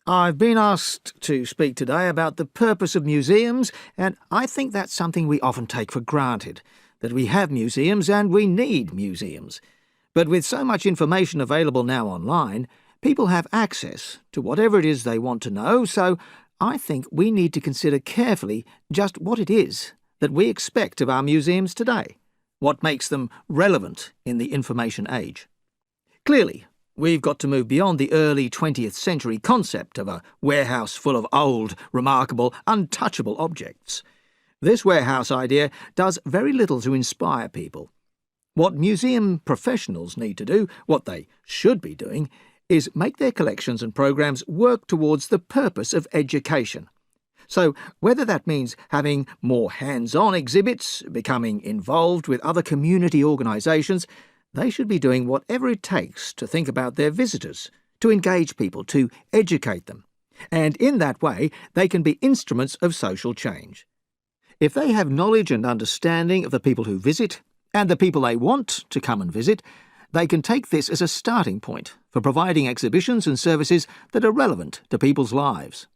I've been asked to speak today about the purpose of museums, and I think that's something we often take for granted, that we have museums and we need museums. But with so much information available now online, people have access to whatever it is they want to know, so I think we need to consider carefully just what it is that we expect of our museums today, what makes them relevant in the information age. Clearly, we've got to move beyond the early 20th century concept of a warehouse full of old, remarkable, untouchable objects. This warehouse idea does very little to inspire people. What museum professionals need to do, what they should be doing, is make their collections and programs work towards the purpose of education. So whether that means having more hands-on exhibits, becoming involved with other community organisations, they should be doing whatever it takes to think about their visitors, to engage people, to educate them. And in that way, they can be instruments of social change. If they have knowledge and understanding of the people who visit, and the people they want to come and visit, they can take this as a starting point for providing exhibitions and services that are relevant to people's lives.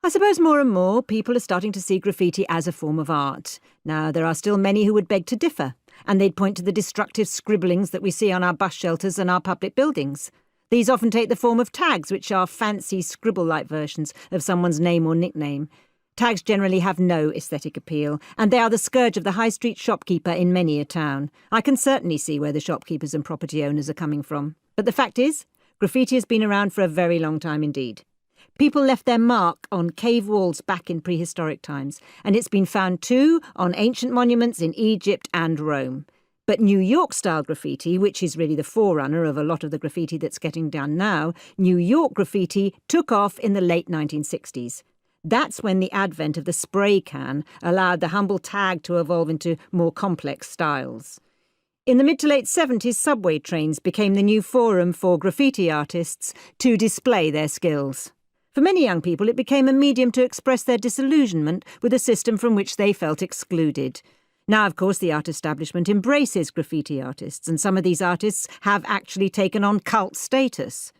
I suppose more and more people are starting to see graffiti as a form of art. Now, there are still many who would beg to differ, and they'd point to the destructive scribblings that we see on our bus shelters and our public buildings. These often take the form of tags, which are fancy scribble-like versions of someone's name or nickname. Tags generally have no aesthetic appeal, and they are the scourge of the high street shopkeeper in many a town. I can certainly see where the shopkeepers and property owners are coming from. But the fact is, graffiti has been around for a very long time indeed. People left their mark on cave walls back in prehistoric times, and it's been found too on ancient monuments in Egypt and Rome. But New York-style graffiti, which is really the forerunner of a lot of the graffiti that's getting done now, New York graffiti took off in the late 1960s. That's when the advent of the spray can allowed the humble tag to evolve into more complex styles. In the mid to late 70s, subway trains became the new forum for graffiti artists to display their skills. For many young people, it became a medium to express their disillusionment with a system from which they felt excluded. Now, of course, the art establishment embraces graffiti artists, and some of these artists have actually taken on cult status.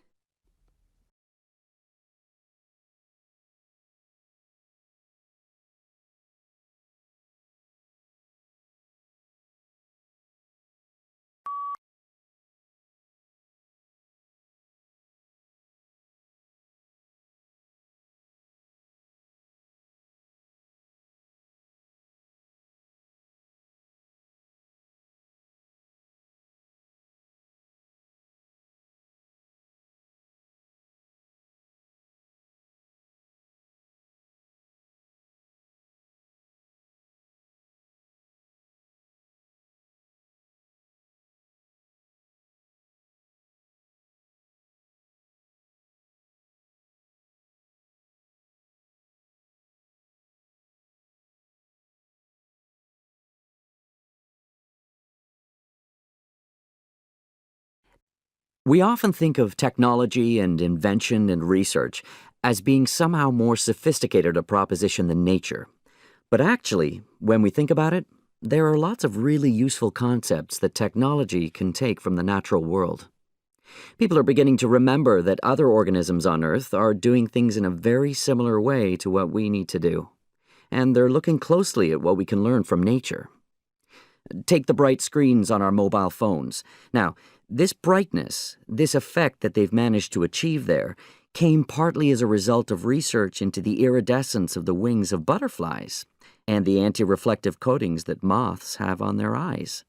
We often think of technology and invention and research as being somehow more sophisticated a proposition than nature. But actually, when we think about it, there are lots of really useful concepts that technology can take from the natural world. People are beginning to remember that other organisms on Earth are doing things in a very similar way to what we need to do. And they're looking closely at what we can learn from nature. Take the bright screens on our mobile phones. Now, this brightness, this effect that they've managed to achieve there, came partly as a result of research into the iridescence of the wings of butterflies and the anti-reflective coatings that moths have on their eyes.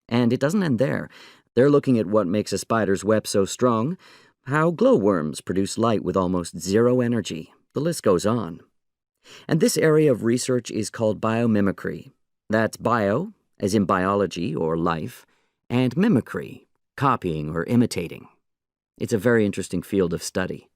And it doesn't end there. They're looking at what makes a spider's web so strong, how glowworms produce light with almost zero energy. The list goes on. And this area of research is called biomimicry. That's bio, as in biology or life, and mimicry, copying or imitating. It's a very interesting field of study.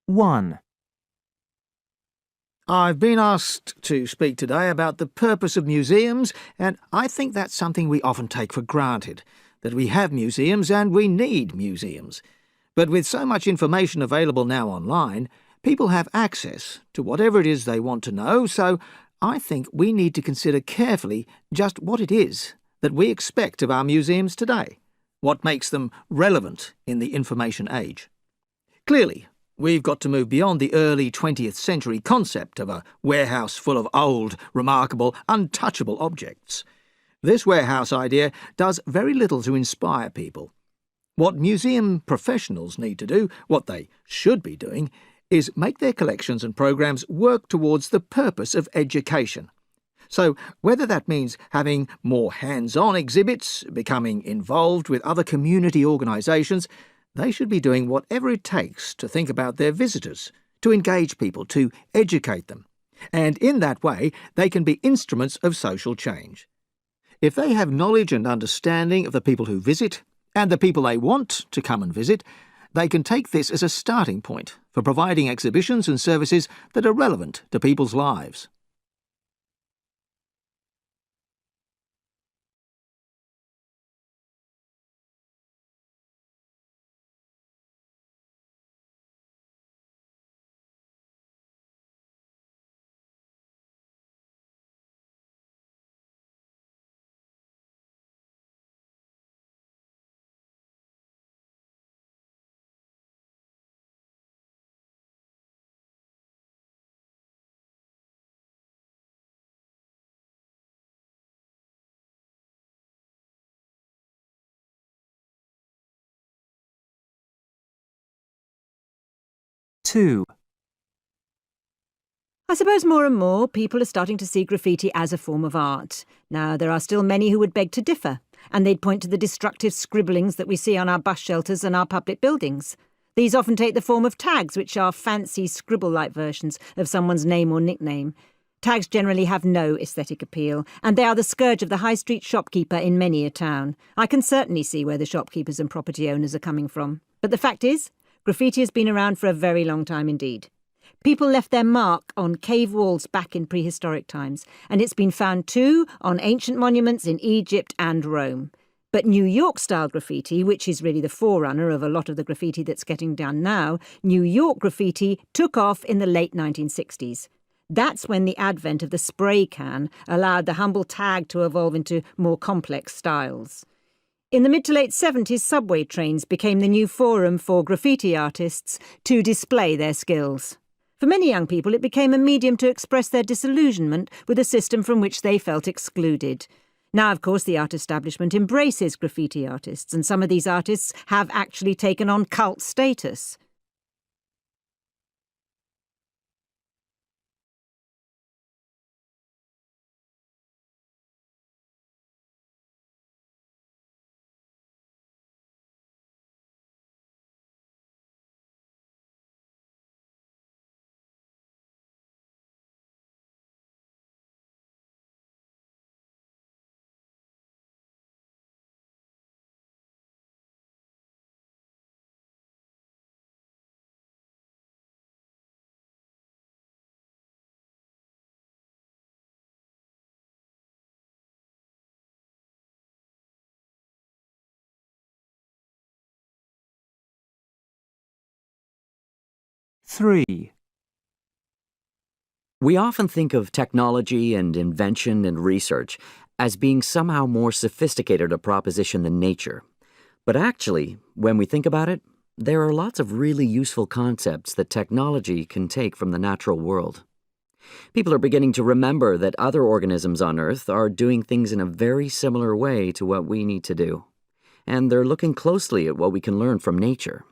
One. I've been asked to speak today about the purpose of museums, and I think that's something we often take for granted, that we have museums and we need museums. But with so much information available now online, people have access to whatever it is they want to know, so I think we need to consider carefully just what it is that we expect of our museums today, what makes them relevant in the information age. Clearly, we've got to move beyond the early 20th century concept of a warehouse full of old, remarkable, untouchable objects. This warehouse idea does very little to inspire people. What museum professionals need to do, what they should be doing, is make their collections and programs work towards the purpose of education. So whether that means having more hands-on exhibits, becoming involved with other community organisations, they should be doing whatever it takes to think about their visitors, to engage people, to educate them. And in that way, they can be instruments of social change. If they have knowledge and understanding of the people who visit, and the people they want to come and visit, they can take this as a starting point for providing exhibitions and services that are relevant to people's lives. Two. I suppose more and more people are starting to see graffiti as a form of art. Now, there are still many who would beg to differ, and they'd point to the destructive scribblings that we see on our bus shelters and our public buildings. These often take the form of tags, which are fancy scribble-like versions of someone's name or nickname. Tags generally have no aesthetic appeal, and they are the scourge of the high street shopkeeper in many a town. I can certainly see where the shopkeepers and property owners are coming from. But the fact is, graffiti has been around for a very long time indeed. People left their mark on cave walls back in prehistoric times, and it's been found too on ancient monuments in Egypt and Rome. But New York-style graffiti, which is really the forerunner of a lot of the graffiti that's getting done now, New York graffiti took off in the late 1960s. That's when the advent of the spray can allowed the humble tag to evolve into more complex styles. In the mid to late 70s, subway trains became the new forum for graffiti artists to display their skills. For many young people, it became a medium to express their disillusionment with a system from which they felt excluded. Now, of course, the art establishment embraces graffiti artists, and some of these artists have actually taken on cult status. 3. We often think of technology and invention and research as being somehow more sophisticated a proposition than nature. But actually, when we think about it, there are lots of really useful concepts that technology can take from the natural world. People are beginning to remember that other organisms on Earth are doing things in a very similar way to what we need to do. And they're looking closely at what we can learn from nature.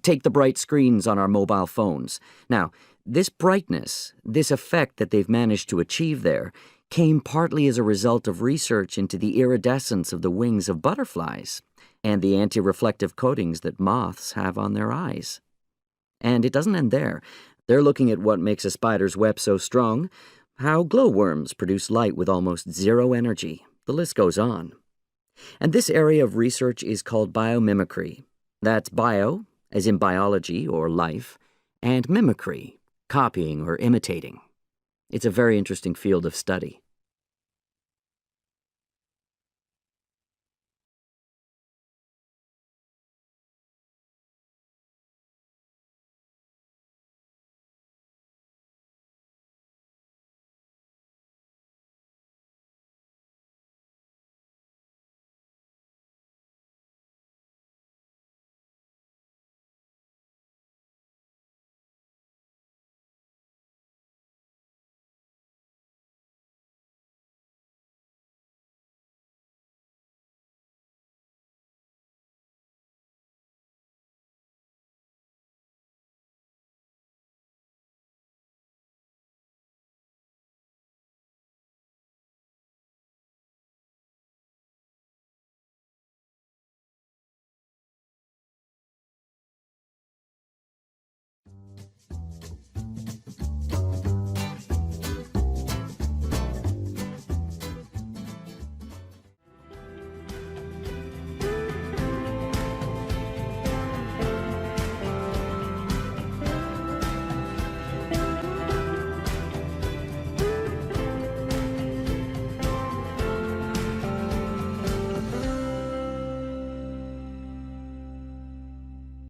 Take the bright screens on our mobile phones. Now, this brightness, this effect that they've managed to achieve there, came partly as a result of research into the iridescence of the wings of butterflies and the anti-reflective coatings that moths have on their eyes. And it doesn't end there. They're looking at what makes a spider's web so strong, how glowworms produce light with almost zero energy. The list goes on. And this area of research is called biomimicry. That's bio, as in biology or life, and mimicry, copying or imitating. It's a very interesting field of study.